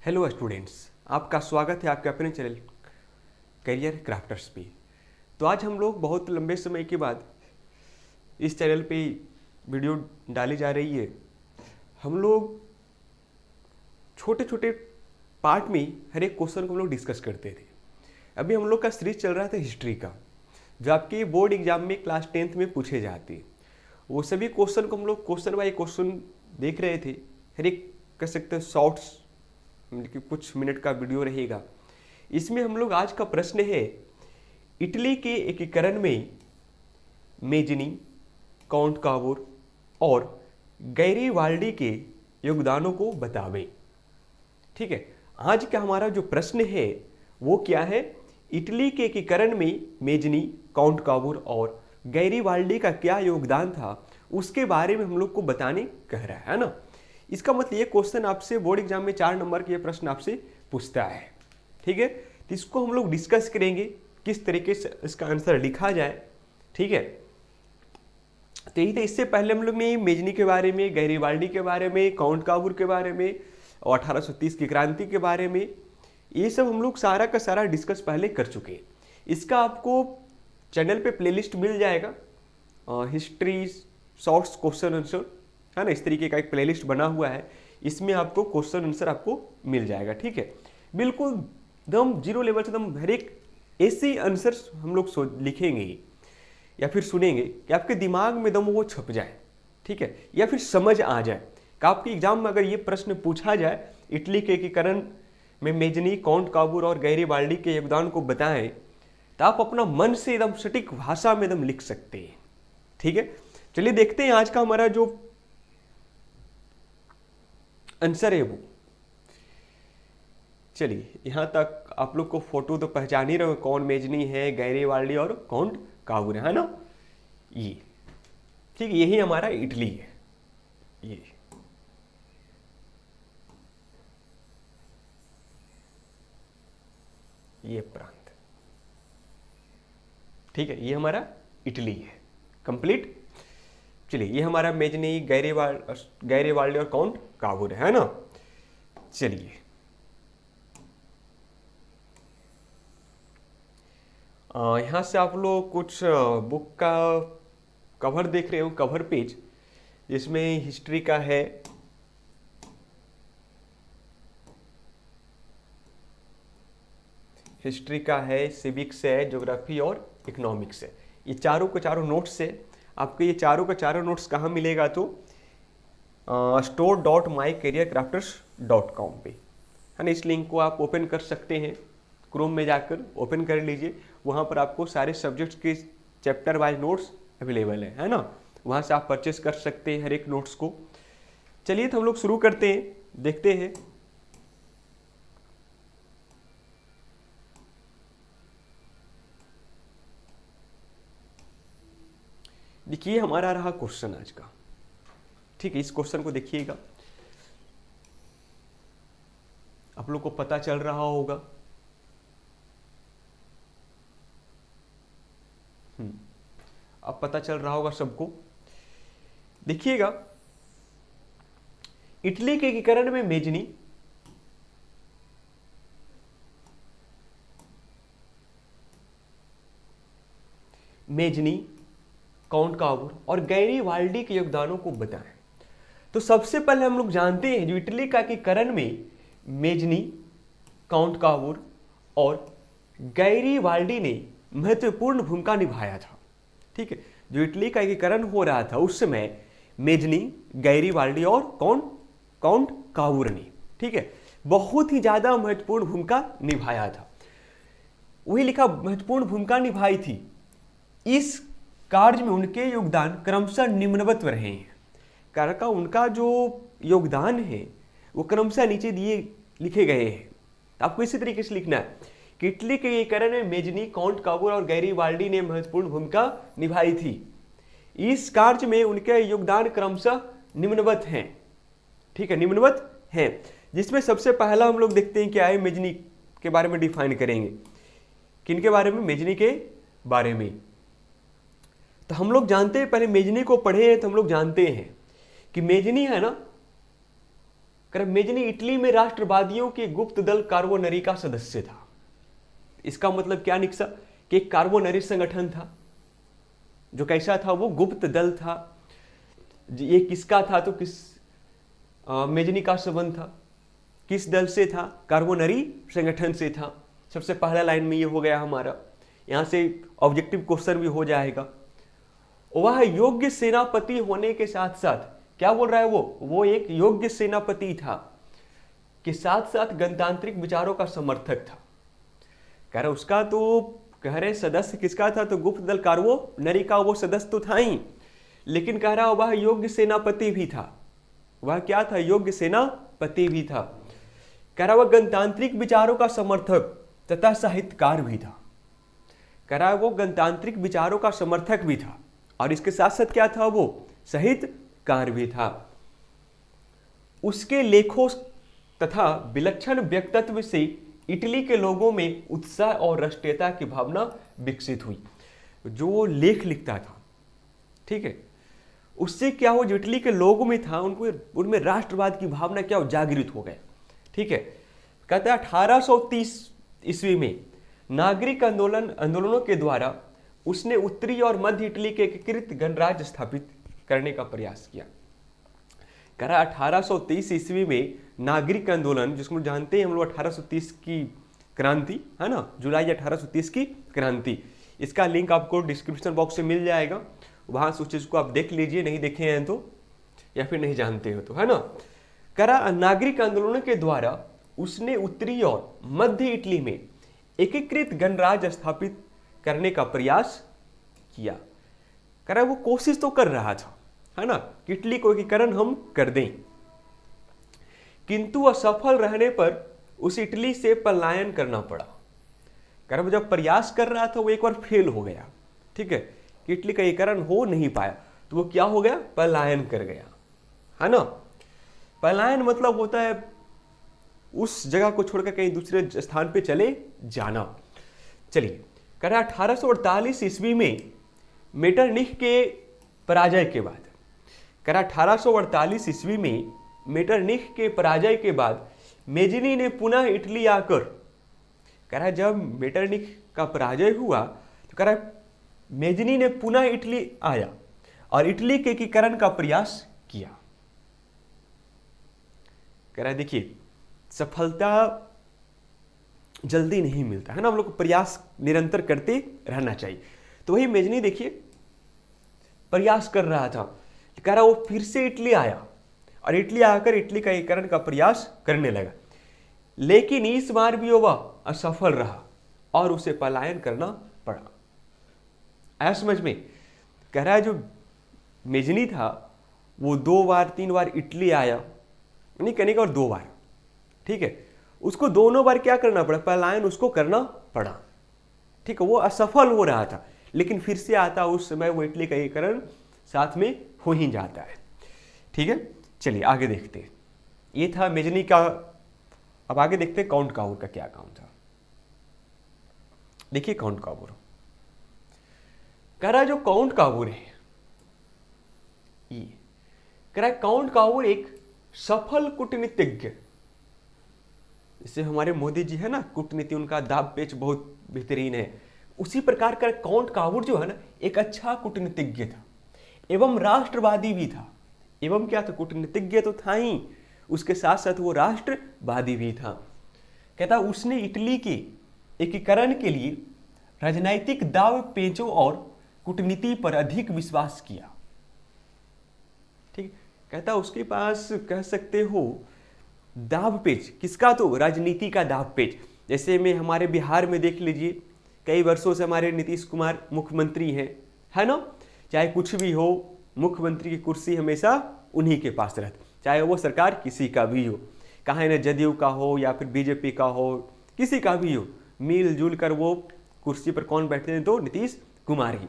Hello students, आपका स्वागत है आपके अपने चैनल करियर क्राफ्टर्स पे। तो आज हम लोग बहुत लंबे समय के बाद इस चैनल पे वीडियो डाली जा रही है। हम लोग छोटे छोटे पार्ट में हर एक क्वेश्चन को हम लोग डिस्कस करते थे। अभी हम लोग का सीरीज चल रहा था हिस्ट्री का, जो आपके बोर्ड एग्जाम में क्लास 10th में पूछे जाते। वो सभी क्वेश्चन को हम लोग क्वेश्चन बाय क्वेश्चन देख रहे थे। हर एक कह सकते हैं शॉर्ट्स, कि कुछ मिनट का वीडियो रहेगा। इसमें हम लोग आज का प्रश्न है, इटली के एकीकरण में मेजनी, काउंट कावूर और गैरीवाल्डी के योगदानों को बतावें। ठीक है, आज का हमारा जो प्रश्न है वो क्या है, इटली के एकीकरण में मेजनी, काउंट कावूर और गैरीवाल्डी का क्या योगदान था, उसके बारे में हम लोग को बताने कह रहा है ना। इसका मतलब ये क्वेश्चन आपसे बोर्ड एग्जाम में 4 नंबर के ये प्रश्न आपसे पूछता है। ठीक है, तो इसको हम लोग डिस्कस करेंगे किस तरीके से इसका आंसर लिखा जाए। ठीक है, तो यही तो इससे पहले हम लोग ने मेजनी के बारे में, गैरीवाल्डी के बारे में, काउंट कावूर के बारे में और 1830 की क्रांति के बारे में, ये सब हम लोग सारा का सारा डिस्कस पहले कर चुके हैं। इसका आपको चैनल पे प्लेलिस्ट मिल जाएगा, हिस्ट्री शॉर्ट्स क्वेश्चन आंसर है ना, इस तरीके का एक प्लेलिस्ट बना हुआ है। इसमें आपको क्वेश्चन आंसर आपको मिल जाएगा। ठीक है, बिल्कुल एकदम जीरो लेवल से एकदम हर एक ऐसे आंसर हम लोग लिखेंगे या फिर सुनेंगे कि आपके दिमाग में एकदम वो छप जाए। ठीक है, या फिर समझ आ जाए कि आपके एग्जाम में अगर ये प्रश्न पूछा जाए, इटली के एकीकरण में मेजनी, काउंट कावूर और गैरीवाल्डी के योगदान को बताएं, तो आप अपना मन से एकदम सटीक भाषा में एकदम लिख सकते हैं। ठीक है, चलिए देखते हैं आज का हमारा जो आंसर है वो। चलिए, यहां तक आप लोग को फोटो तो पहचान ही रहे, कौन मेजनी है, गैरीवाल्डी और काउंट कावूर है ना। ये ठीक, यही हमारा इटली है। ये प्रांत, ठीक है, ये हमारा इटली है कंप्लीट। चलिए, ये हमारा मेजनी, गैरीवाल्डी और काउंट कावूर है ना। चलिए, यहाँ से आप लोग कुछ बुक का कवर देख रहे हो, कवर पेज, जिसमें हिस्ट्री का है, सिविक्स है, ज्योग्राफी और इकोनॉमिक्स है। ये चारों के चारों नोट्स है। आपको ये चारों का चारों नोट्स कहाँ मिलेगा, तो store.mycareercrafters.com पे है ना। इस लिंक को आप ओपन कर सकते हैं, क्रोम में जाकर ओपन कर लीजिए। वहाँ पर आपको सारे सब्जेक्ट्स के चैप्टर वाइज नोट्स अवेलेबल है ना। वहाँ से आप परचेस कर सकते हैं हर एक नोट्स को। चलिए, तो हम लोग शुरू करते हैं, देखते हैं। देखिए, हमारा रहा क्वेश्चन आज का। ठीक है, इस क्वेश्चन को देखिएगा, आप लोग को पता चल रहा होगा। अब पता चल रहा होगा सबको। देखिएगा, इटली के एकीकरण में मेजनी, काउंट कावूर और गैरीवाल्डी के योगदानों को बताएं। तो सबसे पहले हम लोग जानते हैं, जो इटली का एकीकरण में मेजनी, काउंट कावूर और गैरीवाल्डी ने महत्वपूर्ण भूमिका निभाया था। ठीक है, जो इटली का एकीकरण हो रहा था उस समय मेजनी, गैरीवाल्डी और काउंट कावूर ने, ठीक है, बहुत ही ज्यादा महत्वपूर्ण भूमिका निभाया था। वही लिखा, महत्वपूर्ण भूमिका निभाई थी। इस कार्य में उनके योगदान क्रमशः निम्नवत रहे हैं। कारण का उनका जो योगदान है वो क्रमशः नीचे दिए लिखे गए हैं। आपको इसी तरीके से लिखना है कि इटली के एकीकरण में मेजनी, काउंट कावूर और गैरीवाल्डी ने महत्वपूर्ण भूमिका निभाई थी। इस कार्य में उनके योगदान क्रमशः निम्नवत हैं। ठीक है, निम्नवत हैं, जिसमें सबसे पहला हम लोग देखते हैं क्या है, मेजनी के बारे में डिफाइन करेंगे। किनके बारे में? मेजनी के बारे में। तो हम लोग जानते हैं, पहले मेजनी को पढ़े हैं तो हम लोग जानते हैं कि मेजनी है ना, कर मेजनी इटली में राष्ट्रवादियों के गुप्त दल कार्बोनरी का सदस्य था। इसका मतलब क्या निकला कि एक कार्बोनरी संगठन था जो कैसा था, वो गुप्त दल था। ये किसका था, तो किस मेजनी का संबंध था, किस दल से था, कार्बोनरी संगठन से था। सबसे पहला लाइन में ये हो गया हमारा, यहां से ऑब्जेक्टिव क्वेश्चन भी हो जाएगा। वह योग्य सेनापति होने के साथ साथ क्या बोल रहा है, वो एक योग्य सेनापति था के साथ साथ गणतांत्रिक विचारों का समर्थक था। कह रहे उसका तो कह रहे सदस्य किसका था, तो गुप्त दल कार्बोनरी का वो सदस्य तो था ही, लेकिन कह रहा वह योग्य सेनापति भी था। वह क्या था, योग्य सेनापति भी था। कह रहा वह गणतांत्रिक विचारों का समर्थक तथा साहित्यकार भी था। कह रहा वो गणतांत्रिक विचारों का समर्थक भी था और इसके साथ साथ क्या था, वो साहित्यकार भी था। उसके लेखों तथा विलक्षण व्यक्तित्व से इटली के लोगों में उत्साह और राष्ट्रीयता की भावना विकसित हुई। जो वो लेख लिखता था, ठीक है, उससे क्या हो, जो इटली के लोगों में था उनमें राष्ट्रवाद की भावना क्या हो, जागृत हो गया। ठीक है, कहता है 1830 ईस्वी में नागरिक आंदोलनों के द्वारा उसने उत्तरी और मध्य इटली के एकीकृत गणराज्य स्थापित करने का प्रयास किया। कह रहा 1830 ईस्वी में नागरिक आंदोलन, जिसको जानते हैं हम लोग 1830 की क्रांति, है ना, जुलाई 1830 की क्रांति। इसका लिंक आपको डिस्क्रिप्शन बॉक्स में मिल जाएगा, वहां से उस चीज को आप देख लीजिए, नहीं देखे हैं तो, या फिर नहीं जानते हो तो, है ना। कह रहा नागरिक आंदोलनों के द्वारा उसने उत्तरी और मध्य इटली में एकीकृत गणराज्य स्थापित करने का प्रयास किया। कह रहा वो कोशिश तो कर रहा था, है ना, कि इटली को एकीकरण हम कर दें, किंतु असफल रहने पर उस इटली से पलायन करना पड़ा। कह रहा जब प्रयास कर रहा था वो एक बार फेल हो गया, ठीक है, कि इटली का एकीकरण हो नहीं पाया, तो वो क्या हो गया, पलायन कर गया, है ना। पलायन मतलब होता है उस जगह को छोड़कर कहीं दूसरे स्थान पे चले जाना। चलिए, कह रहा 1848 ईस्वी में मेटरनिख के पराजय के बाद, कह रहा 1848 ईस्वी में मेटरनिख के पराजय के बाद मेजनी ने पुनः इटली आकर, कह रहा जब मेटरनिख का पराजय हुआ तो कह रहा मेजनी ने पुनः इटली आया और इटली के एकीकरण का प्रयास किया। कह रहा देखिए सफलता जल्दी नहीं मिलता है ना, हम लोग को प्रयास निरंतर करते रहना चाहिए। तो वही मेजनी देखिए प्रयास कर रहा था, कह रहा वो फिर से इटली आया और इटली आकर इटली का एकीकरण का प्रयास करने लगा, लेकिन इस बार भी वह असफल रहा और उसे पलायन करना पड़ा। ऐसा समझ में, कह रहा है जो मेजनी था वो 2 बार 3 बार इटली आया, नहीं कहने का, और 2 बार, ठीक है, उसको दोनों बार क्या करना पड़ा, पलायन उसको करना पड़ा, ठीक है। वो असफल हो रहा था लेकिन फिर से आता, उस समय वो इटली का एकीकरण साथ में हो ही जाता है, ठीक है। चलिए आगे देखते हैं, ये था मेजनी का। अब आगे देखते हैं काउंट काबूर का क्या काम था। देखिए काउंट काबूर, कह रहा जो काउंट काबूर है, ये कह रहा काउंट काबूर एक सफल कूटनीतिज्ञ, जैसे हमारे मोदी जी है ना, कूटनीति उनका दाव पेच बहुत बेहतरीन है, उसी प्रकार का काउंट काबूर जो है ना एक अच्छा कूटनीतिज्ञ था एवं राष्ट्रवादी भी था। एवं क्या था, कूटनीतिज्ञ तो था ही, उसके साथ साथ वो राष्ट्रवादी भी था। कहता उसने इटली के एकीकरण के लिए राजनीतिक दाव पेचों और कूटनीति पर अधिक विश्वास किया, ठीक। कहता उसके पास कह सकते हो दाव पेच, किसका, तो राजनीति का दाव पेच। जैसे में हमारे बिहार में देख लीजिए, कई वर्षों से हमारे नीतीश कुमार मुख्यमंत्री हैं, है ना, चाहे कुछ भी हो मुख्यमंत्री की कुर्सी हमेशा उन्हीं के पास रहती, चाहे वो सरकार किसी का भी हो, कहाँ न जदयू का हो या फिर बीजेपी का हो, किसी का भी हो, मिलजुल कर वो कुर्सी पर कौन बैठते हैं, तो नीतीश कुमार ही,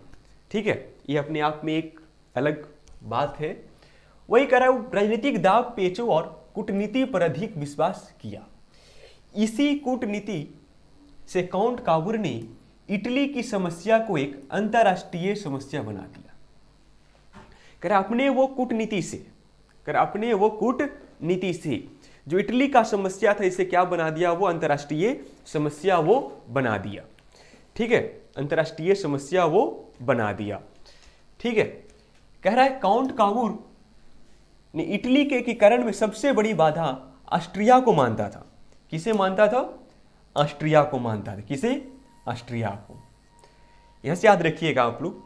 ठीक है। ये अपने आप में एक अलग बात है। वही कह रहा है राजनीतिक दाव पेचों और कूटनीति पर अधिक विश्वास किया। इसी कूटनीति से काउंट काबूर ने इटली की समस्या को एक अंतर्राष्ट्रीय समस्या बना दिया। कर अपने वो कूटनीति से, कर अपने वो कूटनीति नीति से जो इटली का समस्या था इसे क्या बना दिया, वो अंतर्राष्ट्रीय समस्या वो बना दिया। ठीक है, अंतर्राष्ट्रीय समस्या वो बना दिया। ठीक है, कह रहा है काउंट कावूर ने इटली के एकीकरण में सबसे बड़ी बाधा ऑस्ट्रिया को मानता था। किसे मानता था? ऑस्ट्रिया को मानता था। किसे? ऑस्ट्रिया को। यहां से याद रखिएगा आप लोग,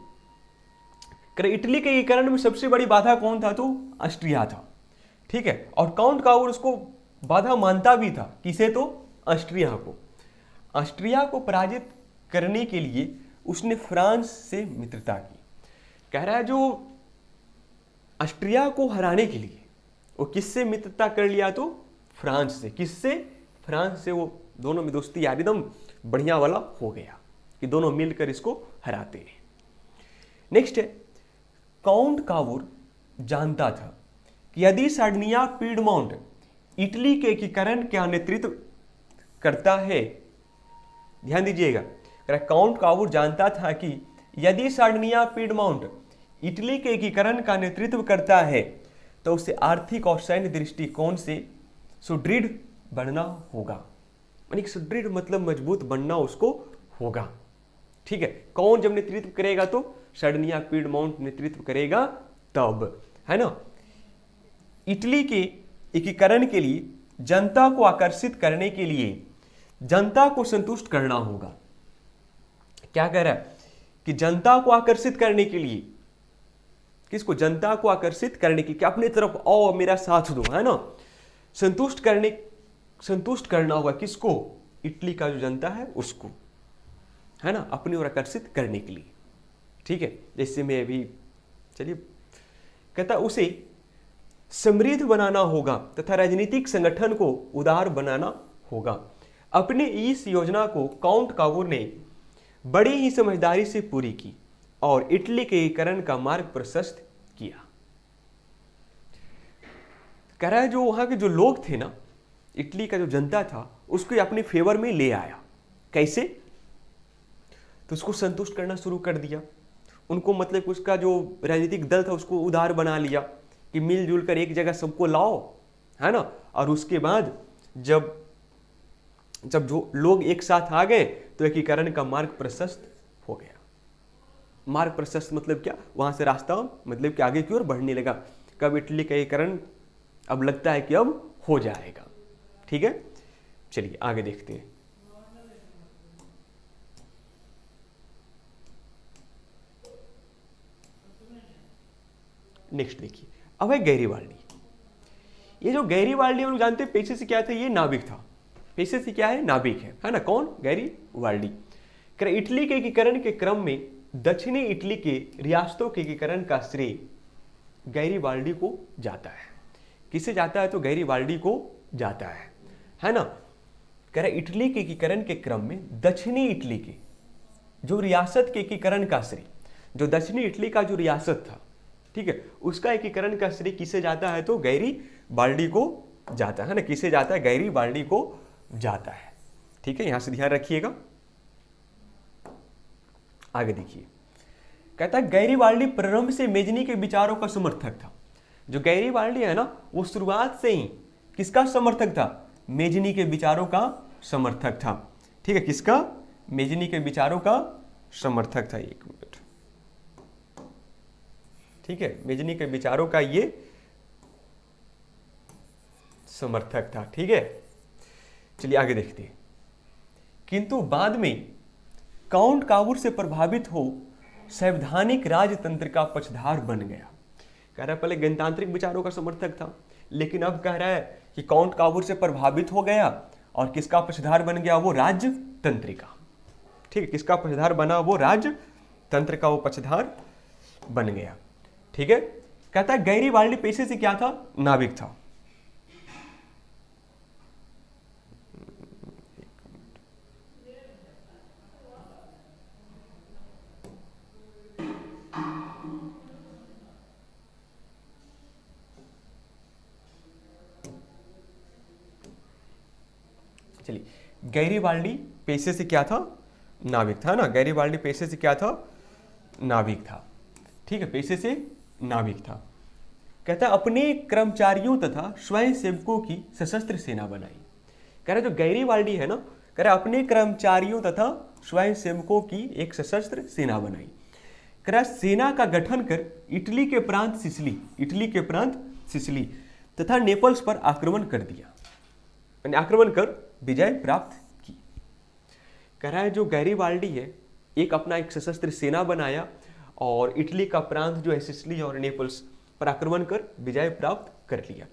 इटली के एकीकरण में सबसे बड़ी बाधा कौन था? तो ऑस्ट्रिया था। ठीक है, और काउंट कावूर उसको बाधा मानता भी था। किसे? तो ऑस्ट्रिया को। ऑस्ट्रिया को पराजित करने के लिए उसने फ्रांस से मित्रता की। कह रहा है जो ऑस्ट्रिया को हराने के लिए वो किससे मित्रता कर लिया? तो फ्रांस से। किससे? फ्रांस से। वो दोनों में दोस्ती यार एकदम बढ़िया वाला हो गया कि दोनों मिलकर इसको हराते हैं। नेक्स्ट है, काउंट कावूर जानता था कि यदि सार्डिनिया पीडमोंट इटली के एकीकरण का नेतृत्व करता है, ध्यान दीजिएगा, काउंट कावूर जानता था कि यदि सार्डिनिया पीडमोंट इटली के एकीकरण का नेतृत्व करता है तो उसे आर्थिक और सैन्य दृष्टिकोण से सुदृढ़ बनना होगा। यानी सुदृढ़ मतलब मजबूत बनना उसको होगा। ठीक है, कौन जब नेतृत्व करेगा? तो सार्डिनिया पीडमोंट नेतृत्व करेगा तब, है ना। इटली के एकीकरण के लिए जनता को आकर्षित करने के लिए जनता को संतुष्ट करना होगा। क्या कह रहा है कि जनता को आकर्षित करने के लिए, किसको? जनता को आकर्षित करने के लिए, अपने तरफ आओ मेरा साथ दो, है ना। संतुष्ट करना होगा किसको? इटली का जो जनता है उसको, है ना, अपनी ओर आकर्षित करने के लिए। ठीक है, जैसे मैं अभी, चलिए, कहता उसे समृद्ध बनाना होगा तथा राजनीतिक संगठन को उदार बनाना होगा। अपने इस योजना को काउंट कावूर ने बड़ी ही समझदारी से पूरी की और इटली के एकीकरण का मार्ग प्रशस्त किया। कह रहा है जो वहां के जो लोग थे ना, इटली का जो जनता था, उसको अपने फेवर में ले आया। कैसे? तो उसको संतुष्ट करना शुरू कर दिया। उनको मतलब उसका जो राजनीतिक दल था उसको उदार बना लिया कि मिलजुल कर एक जगह सबको लाओ, है ना। और उसके बाद जब जो लोग एक साथ आ गए तो एकीकरण का मार्ग प्रशस्त हो गया। मार्ग प्रशस्त मतलब क्या? वहां से रास्ता मतलब कि आगे की ओर बढ़ने लगा। कब इटली का एकीकरण अब लगता है कि अब हो जाएगा। ठीक है, चलिए आगे देखते हैं। नेक्स्ट देखिए, अब है गैरीवाल्डी। ये जो गैरीवाल्डी हम लोग जानते हैं पेशे से क्या था? ये नाविक था। पेशे से क्या है? नाविक है ना। कौन? गैरीवाल्डी। इटली के एकीकरण के क्रम में दक्षिणी इटली के रियासतों के एकीकरण का श्रेय गैरीवाल्डी को जाता है। किसे जाता है? तो गैरीवाल्डी को जाता है ना। कह रहे इटली के एकीकरण के क्रम में दक्षिणी इटली के जो रियासत के एकीकरण का श्रेय, जो दक्षिणी इटली का जो रियासत था, ठीक है, उसका एकीकरण का श्रेय किसे जाता है? तो गैरीवाल्डी को जाता है ना। किसे जाता है? गैरीवाल्डी को जाता है। ठीक है, यहां से ध्यान रखिएगा। आगे देखिए, कहता है गैरीवाल्डी प्रारंभ से मेजनी के विचारों का समर्थक था। जो गैरीवाल्डी है ना, वो शुरुआत से ही किसका समर्थक था? मेजनी के विचारों का समर्थक था। ठीक है, किसका? मेजनी के विचारों का समर्थक था। एक मिनट, ठीक है, मेजनी के विचारों का ये समर्थक था। ठीक है, चलिए आगे देखते हैं। किंतु बाद में काउंट कावूर से प्रभावित हो संवैधानिक राजतंत्र का पक्षधार बन गया। कह रहा है पहले गणतांत्रिक विचारों का समर्थक था, लेकिन अब कह रहा है कि काउंट कावूर से प्रभावित हो गया और किसका पक्षधार बन गया? वो राजतंत्र का। ठीक है, किसका पक्षधार बना? वो राजतंत्र का वो पक्षधार बन गया। ठीक है, कहता है गैरीवाल्डी पेशे से क्या था? नाविक था। चलिए, गैरीवाल्डी पेशे से क्या था? नाविक था ना। गैरीवाल्डी पेशे से क्या था? नाविक था। ठीक है, पेशे से नाविक था। कहता है अपने कर्मचारियों तथा स्वयं सेवकों की सशस्त्र सेना बनाई। कह रहा जो गैरीबाल्डी है ना, कह रहा अपने कर्मचारियों तथा स्वयं सेवकों की एक सशस्त्र सेना बनाई। कह रहा सेना का गठन कर इटली के प्रांत सिसिली तथा नेपल्स पर आक्रमण कर दिया, यानी आक्रमण कर विजय प्राप्त की। कह रहा है जो गैरीबाल्डी है एक अपना एक सशस्त्र सेना बनाया और इटली का प्रांत जो है सिसिली और नेपल्स पर आक्रमण कर विजय प्राप्त कर लिया।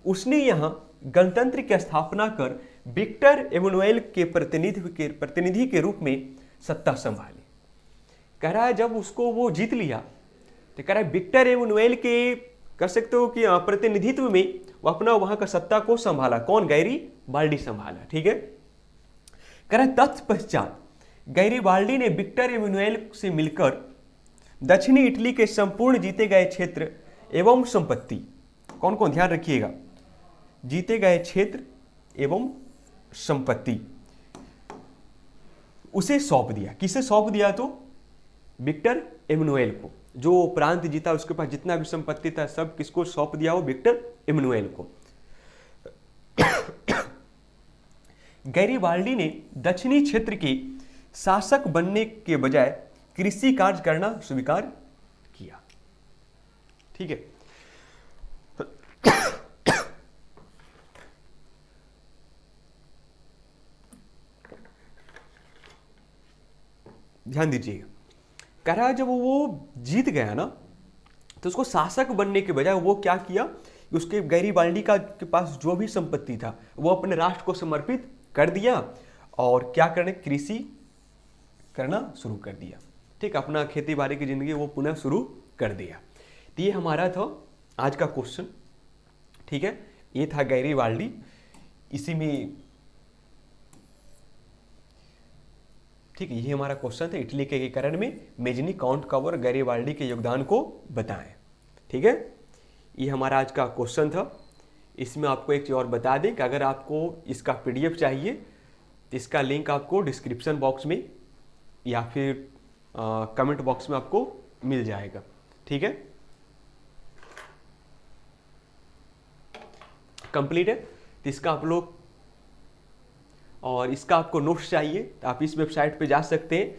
उसने यहाँ गणतंत्र की स्थापना कर विक्टर एमनुएल के प्रतिनिधि के रूप में सत्ता संभाली। कह रहा है जब उसको वो जीत लिया तो कह रहा है विक्टर एमनुएल के कर सकते हो कि प्रतिनिधित्व में वो अपना वहां का सत्ता को संभाला। कौन? गैरीबाल्डी संभाला। ठीक है, कह रहा है तत्पश्चात गैरीबाल्डी ने विक्टर एमनुएल से मिलकर दक्षिणी इटली के संपूर्ण जीते गए क्षेत्र एवं संपत्ति, कौन कौन ध्यान रखिएगा, जीते गए क्षेत्र एवं संपत्ति उसे सौंप दिया। किसे सौंप दिया? तो विक्टर एमनुएल को। जो प्रांत जीता उसके पास जितना भी संपत्ति था सब किसको सौंप दिया? वो विक्टर एमनुएल को। गैरीबाल्डी ने दक्षिणी क्षेत्र के शासक बनने के बजाय कृषि कार्य करना स्वीकार किया। ठीक है, ध्यान दीजिएगा। कह रहा है जब वो जीत गया ना तो उसको शासक बनने के बजाय वो क्या किया, उसके गैरीबाल्डी का के पास जो भी संपत्ति था वो अपने राष्ट्र को समर्पित कर दिया और क्या करने, कृषि करना शुरू कर दिया। ठीक, अपना खेती बाड़ी की जिंदगी वो पुनः शुरू कर दिया। तो ये हमारा था आज का क्वेश्चन। ठीक है, ये था गैरीबाल्डी। इसी में ठीक है, ये हमारा क्वेश्चन था इटली के एकीकरण में मेजनी, काउंट कवर, गैरीबाल्डी के योगदान को बताएं। ठीक है, ये हमारा आज का क्वेश्चन था। इसमें आपको एक चीज़ और बता दें कि अगर आपको इसका PDF चाहिए तो इसका लिंक आपको डिस्क्रिप्शन बॉक्स में या फिर कमेंट बॉक्स में आपको मिल जाएगा। ठीक है, कंप्लीट है। तो इसका आप लोग और इसका आपको नोट्स चाहिए तो आप इस वेबसाइट पे जा सकते हैं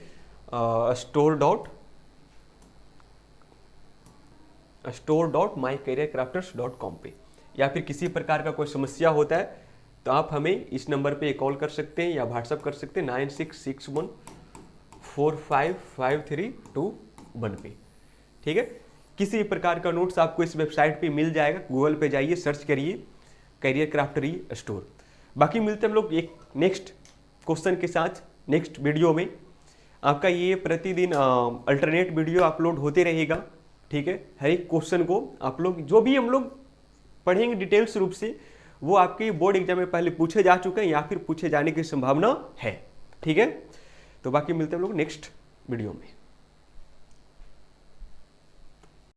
store.mycareercrafters.com पे, या फिर किसी प्रकार का कोई समस्या होता है तो आप हमें इस नंबर पे कॉल कर सकते हैं या व्हाट्सअप कर सकते हैं 9661455321 पे। ठीक है, किसी प्रकार का नोट्स आपको इस वेबसाइट पे मिल जाएगा। गूगल पे जाइए, सर्च करिए कैरियर क्राफ्टरी स्टोर। बाकी मिलते हम लोग एक नेक्स्ट क्वेश्चन के साथ नेक्स्ट वीडियो में। आपका ये प्रतिदिन अल्टरनेट वीडियो अपलोड होते रहेगा। ठीक है, हर एक क्वेश्चन को आप लोग जो भी हम लोग पढ़ेंगे डिटेल्स रूप से वो आपके बोर्ड एग्जाम में पहले पूछे जा चुके हैं या फिर पूछे जाने की संभावना है। ठीक है, तो बाकी मिलते हैं हम लोग नेक्स्ट वीडियो में।